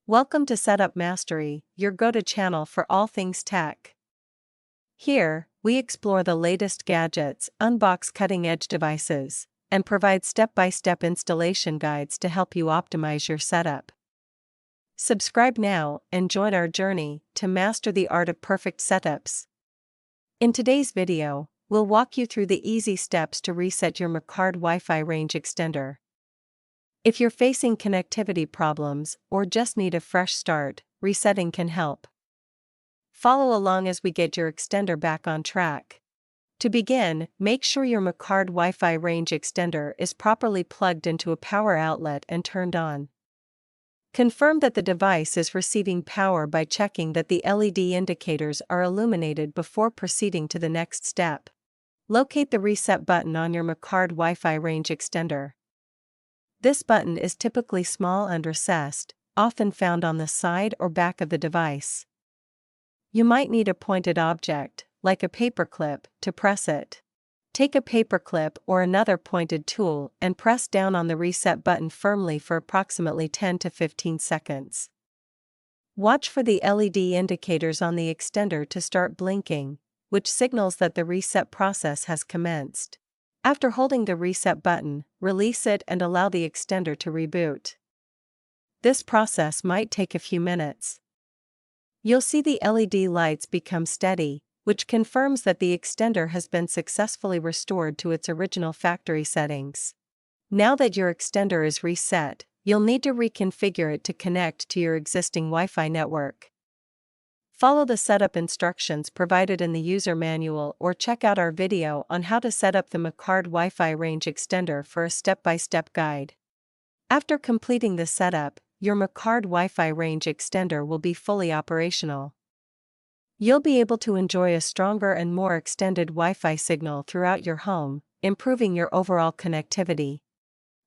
Welcome to Setup Mastery, your go-to channel for all things tech. Here, we explore the latest gadgets, unbox cutting-edge devices, and provide step-by-step installation guides to help you optimize your setup. Subscribe now and join our journey to master the art of perfect setups. In today's video, we'll walk you through the easy steps to reset your Macard Wi-Fi Range Extender. If you're facing connectivity problems or just need a fresh start, resetting can help. Follow along as we get your extender back on track. To begin, make sure your Macard Wi-Fi Range Extender is properly plugged into a power outlet and turned on. Confirm that the device is receiving power by checking that the LED indicators are illuminated before proceeding to the next step. Locate the reset button on your Macard Wi-Fi Range Extender. This button is typically small and recessed, often found on the side or back of the device. You might need a pointed object, like a paperclip, to press it. Take a paperclip or another pointed tool and press down on the reset button firmly for approximately 10 to 15 seconds. Watch for the LED indicators on the extender to start blinking, which signals that the reset process has commenced. After holding the reset button, release it and allow the extender to reboot. This process might take a few minutes. You'll see the LED lights become steady, which confirms that the extender has been successfully restored to its original factory settings. Now that your extender is reset, you'll need to reconfigure it to connect to your existing Wi-Fi network. Follow the setup instructions provided in the user manual or check out our video on how to set up the Macard Wi-Fi Range Extender for a step-by-step guide. After completing the setup, your Macard Wi-Fi Range Extender will be fully operational. You'll be able to enjoy a stronger and more extended Wi-Fi signal throughout your home, improving your overall connectivity.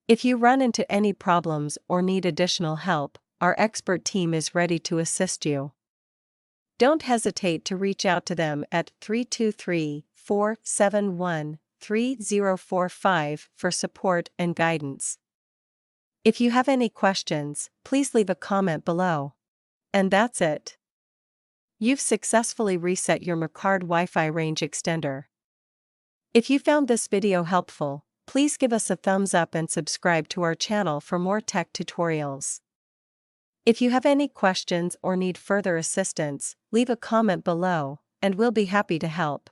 If you run into any problems or need additional help, our expert team is ready to assist you. Don't hesitate to reach out to them at 323-471-3045 for support and guidance. If you have any questions, please leave a comment below. And that's it. You've successfully reset your Macard Wi-Fi Range Extender. If you found this video helpful, please give us a thumbs up and subscribe to our channel for more tech tutorials. If you have any questions or need further assistance, leave a comment below, and we'll be happy to help.